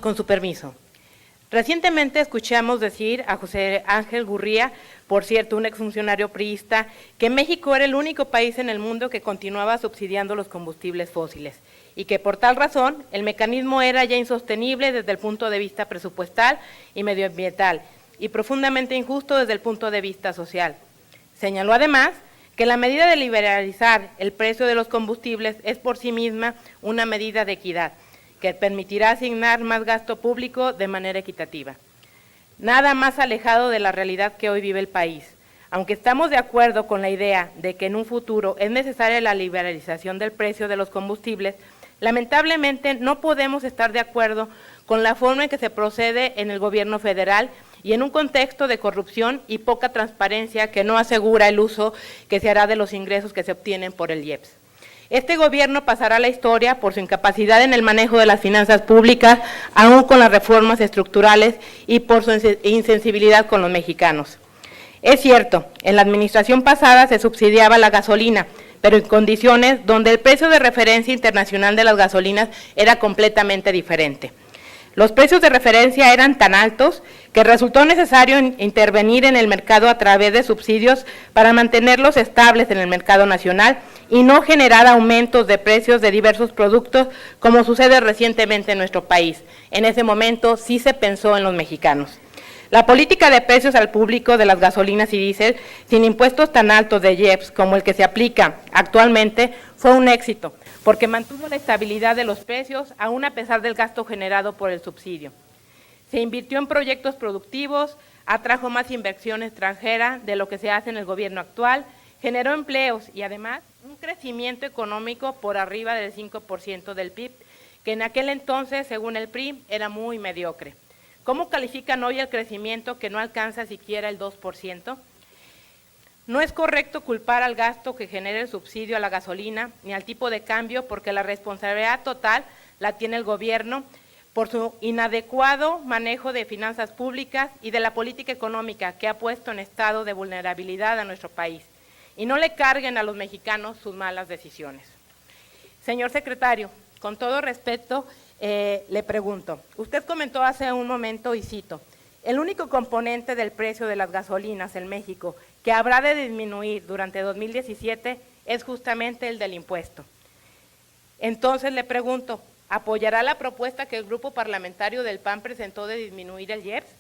Con su permiso. Recientemente escuchamos decir a José Ángel Gurría, por cierto, un exfuncionario priista, que México era el único país en el mundo que continuaba subsidiando los combustibles fósiles y que por tal razón el mecanismo era ya insostenible desde el punto de vista presupuestal y medioambiental y profundamente injusto desde el punto de vista social. Señaló además que la medida de liberalizar el precio de los combustibles es por sí misma una medida de equidad, que permitirá asignar más gasto público de manera equitativa. Nada más alejado de la realidad que hoy vive el país. Aunque estamos de acuerdo con la idea de que en un futuro es necesaria la liberalización del precio de los combustibles, lamentablemente no podemos estar de acuerdo con la forma en que se procede en el gobierno federal y en un contexto de corrupción y poca transparencia que no asegura el uso que se hará de los ingresos que se obtienen por el IEPS. Este gobierno pasará a la historia por su incapacidad en el manejo de las finanzas públicas, aún con las reformas estructurales y por su insensibilidad con los mexicanos. Es cierto, en la administración pasada se subsidiaba la gasolina, pero en condiciones donde el precio de referencia internacional de las gasolinas era completamente diferente. Los precios de referencia eran tan altos que resultó necesario intervenir en el mercado a través de subsidios para mantenerlos estables en el mercado nacional y no generar aumentos de precios de diversos productos como sucede recientemente en nuestro país. En ese momento sí se pensó en los mexicanos. La política de precios al público de las gasolinas y diésel, sin impuestos tan altos de IEPS como el que se aplica actualmente, fue un éxito, porque mantuvo la estabilidad de los precios, aún a pesar del gasto generado por el subsidio. Se invirtió en proyectos productivos, atrajo más inversión extranjera de lo que se hace en el gobierno actual, generó empleos y además un crecimiento económico por arriba del 5% del PIB, que en aquel entonces, según el PRI, era muy mediocre. ¿Cómo califican hoy el crecimiento que no alcanza siquiera el 2%? No es correcto culpar al gasto que genera el subsidio a la gasolina ni al tipo de cambio, porque la responsabilidad total la tiene el gobierno por su inadecuado manejo de finanzas públicas y de la política económica que ha puesto en estado de vulnerabilidad a nuestro país. Y no le carguen a los mexicanos sus malas decisiones. Señor secretario, con todo respeto, le pregunto, usted comentó hace un momento, y cito, el único componente del precio de las gasolinas en México que habrá de disminuir durante 2017 es justamente el del impuesto. Entonces le pregunto, ¿apoyará la propuesta que el grupo parlamentario del PAN presentó de disminuir el IEPS?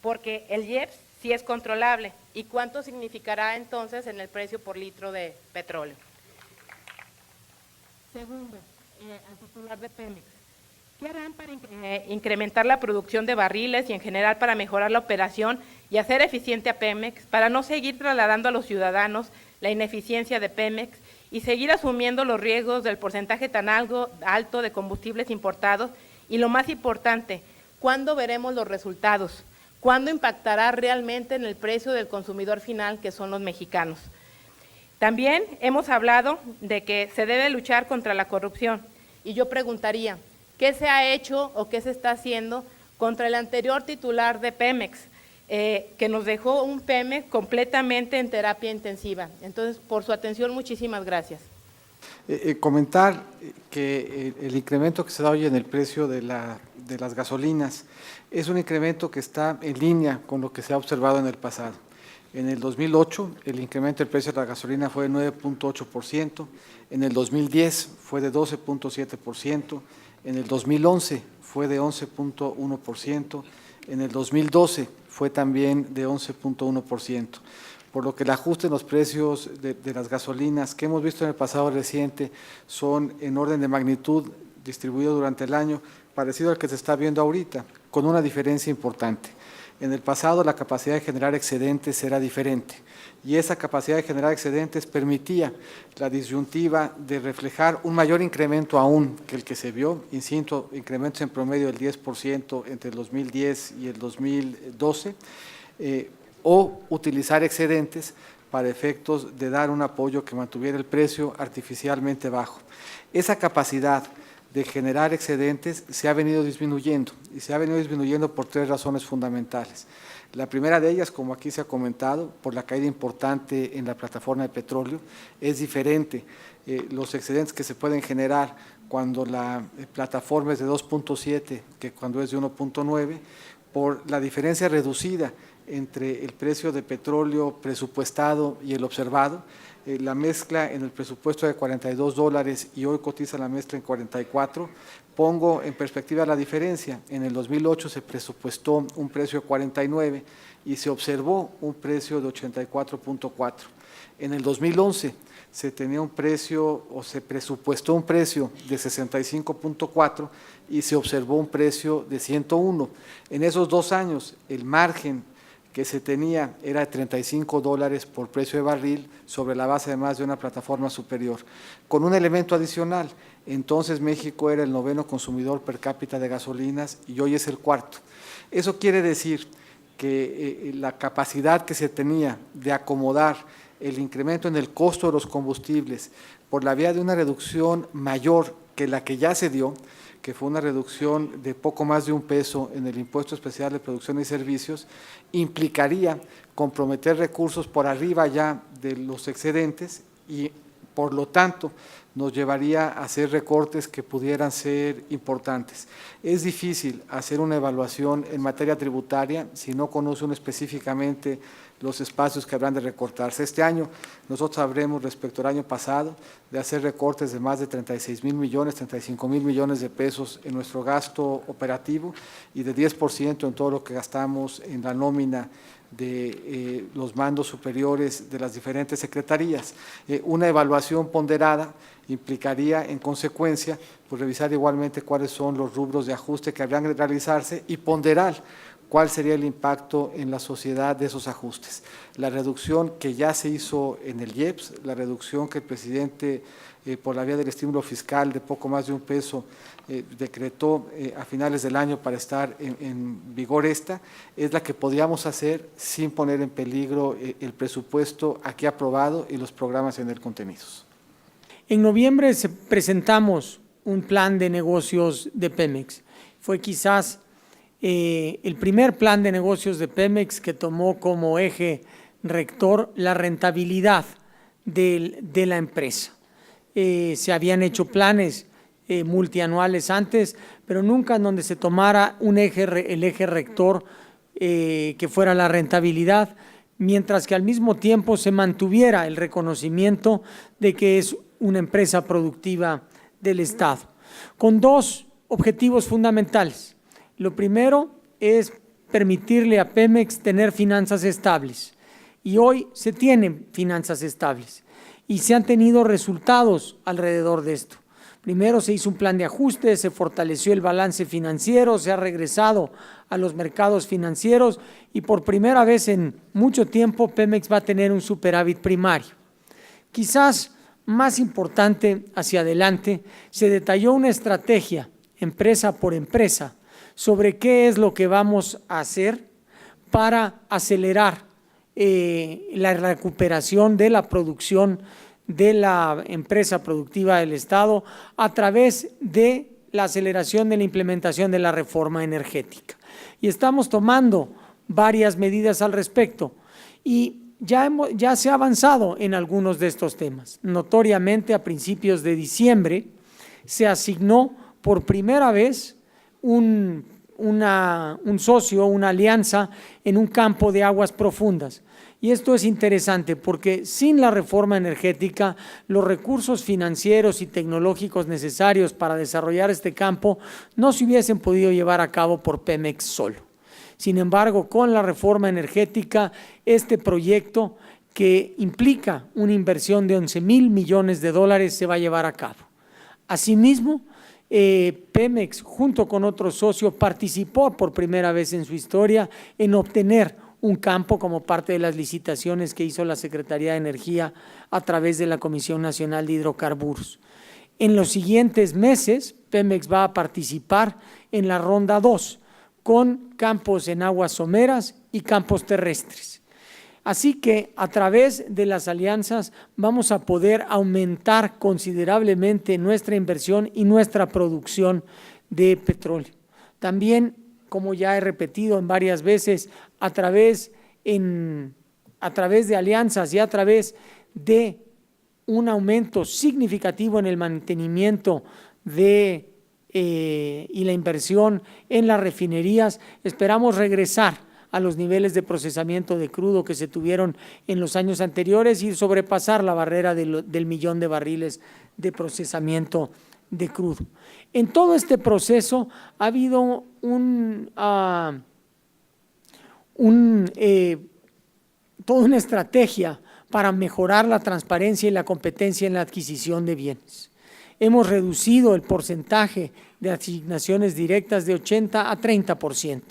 Porque el IEPS sí es controlable. ¿Y cuánto significará entonces en el precio por litro de petróleo? Segundo, al titular de Pemex, ¿qué harán para incrementar la producción de barriles y en general para mejorar la operación y hacer eficiente a Pemex, para no seguir trasladando a los ciudadanos la ineficiencia de Pemex y seguir asumiendo los riesgos del porcentaje tan alto de combustibles importados? Y lo más importante, ¿cuándo veremos los resultados? ¿Cuándo impactará realmente en el precio del consumidor final, que son los mexicanos? También hemos hablado de que se debe luchar contra la corrupción, y yo preguntaría, ¿qué se ha hecho o qué se está haciendo contra el anterior titular de Pemex, que nos dejó un Pemex completamente en terapia intensiva? Entonces, por su atención, muchísimas gracias. Comentar que el incremento que se da hoy en el precio de las gasolinas es un incremento que está en línea con lo que se ha observado en el pasado. En el 2008, el incremento del precio de la gasolina fue de 9.8%, en el 2010 fue de 12.7%, en el 2011 fue de 11.1%, en el 2012 fue también de 11.1%, por lo que el ajuste en los precios de las gasolinas que hemos visto en el pasado reciente son en orden de magnitud distribuido durante el año parecido al que se está viendo ahorita, con una diferencia importante. En el pasado la capacidad de generar excedentes era diferente y esa capacidad de generar excedentes permitía la disyuntiva de reflejar un mayor incremento aún que el que se vio, insisto, incrementos en promedio del 10% entre el 2010 y el 2012, o utilizar excedentes para efectos de dar un apoyo que mantuviera el precio artificialmente bajo. Esa capacidad de generar excedentes se ha venido disminuyendo, y se ha venido disminuyendo por tres razones fundamentales. La primera de ellas, como aquí se ha comentado, por la caída importante en la plataforma de petróleo. Es diferente los excedentes que se pueden generar cuando la plataforma es de 2.7 que cuando es de 1.9, por la diferencia reducida entre el precio de petróleo presupuestado y el observado. La mezcla en el presupuesto de $42 y hoy cotiza la mezcla en 44. Pongo en perspectiva la diferencia. En el 2008 se presupuestó un precio de 49 y se observó un precio de 84.4. En el 2011 se tenía un precio o se presupuestó un precio de 65.4 y se observó un precio de 101. En esos 2 años el margen que se tenía era de $35 por precio de barril sobre la base además de una plataforma superior. Con un elemento adicional, entonces México era el 9º consumidor per cápita de gasolinas y hoy es el 4º. Eso quiere decir que la capacidad que se tenía de acomodar el incremento en el costo de los combustibles por la vía de una reducción mayor que la que ya se dio, que fue una reducción de poco más de $1 en el impuesto especial de producción y servicios, implicaría comprometer recursos por arriba ya de los excedentes y, por lo tanto, nos llevaría a hacer recortes que pudieran ser importantes. Es difícil hacer una evaluación en materia tributaria si no conoce uno específicamente los espacios que habrán de recortarse. Este año nosotros habremos, respecto al año pasado, de hacer recortes de más de 36,000 millones, 35,000 millones de pesos en nuestro gasto operativo y de 10% en todo lo que gastamos en la nómina de los mandos superiores de las diferentes secretarías. Una evaluación ponderada implicaría, en consecuencia, pues revisar igualmente cuáles son los rubros de ajuste que habrían de realizarse y ponderar cuál sería el impacto en la sociedad de esos ajustes. La reducción que ya se hizo en el IEPS, la reducción que el presidente, por la vía del estímulo fiscal de poco más de $1, decretó a finales del año para estar en vigor esta, es la que podíamos hacer sin poner en peligro el presupuesto aquí aprobado y los programas en él contenidos. En noviembre presentamos un plan de negocios de Pemex. Fue quizás el primer plan de negocios de Pemex que tomó como eje rector la rentabilidad de la empresa. Se habían hecho planes multianuales antes, pero nunca en donde se tomara el eje rector que fuera la rentabilidad, mientras que al mismo tiempo se mantuviera el reconocimiento de que es una empresa productiva del Estado, con 2 objetivos fundamentales. Lo primero es permitirle a Pemex tener finanzas estables y hoy se tienen finanzas estables y se han tenido resultados alrededor de esto. Primero se hizo un plan de ajuste, se fortaleció el balance financiero, se ha regresado a los mercados financieros y por primera vez en mucho tiempo Pemex va a tener un superávit primario. Quizás más importante hacia adelante, se detalló una estrategia empresa por empresa sobre qué es lo que vamos a hacer para acelerar la recuperación de la producción de la empresa productiva del Estado a través de la aceleración de la implementación de la reforma energética. Y estamos tomando varias medidas al respecto y ya se ha avanzado en algunos de estos temas. Notoriamente, a principios de diciembre se asignó por primera vez un socio, una alianza en un campo de aguas profundas. Y esto es interesante porque sin la reforma energética, los recursos financieros y tecnológicos necesarios para desarrollar este campo no se hubiesen podido llevar a cabo por Pemex solo. Sin embargo, con la reforma energética, este proyecto que implica una inversión de 11,000 millones de dólares se va a llevar a cabo. Asimismo, Pemex, junto con otro socio, participó por primera vez en su historia en obtener un campo como parte de las licitaciones que hizo la Secretaría de Energía a través de la Comisión Nacional de Hidrocarburos. En los siguientes meses, Pemex va a participar en la ronda 2, con campos en aguas someras y campos terrestres. Así que a través de las alianzas vamos a poder aumentar considerablemente nuestra inversión y nuestra producción de petróleo. También, como ya he repetido en varias veces, a través de alianzas y a través de un aumento significativo en el mantenimiento y la inversión en las refinerías, esperamos regresar a los niveles de procesamiento de crudo que se tuvieron en los años anteriores y sobrepasar la barrera del millón de barriles de procesamiento de crudo. En todo este proceso ha habido toda una estrategia para mejorar la transparencia y la competencia en la adquisición de bienes. Hemos reducido el porcentaje de asignaciones directas de 80 a 30%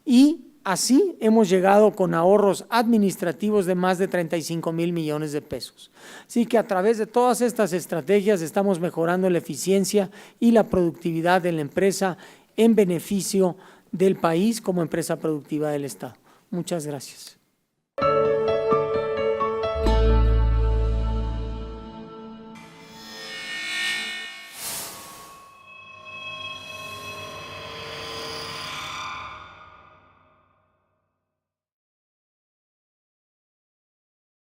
y así hemos llegado con ahorros administrativos de más de 35,000 millones de pesos. Así que a través de todas estas estrategias estamos mejorando la eficiencia y la productividad de la empresa en beneficio del país como empresa productiva del Estado. Muchas gracias.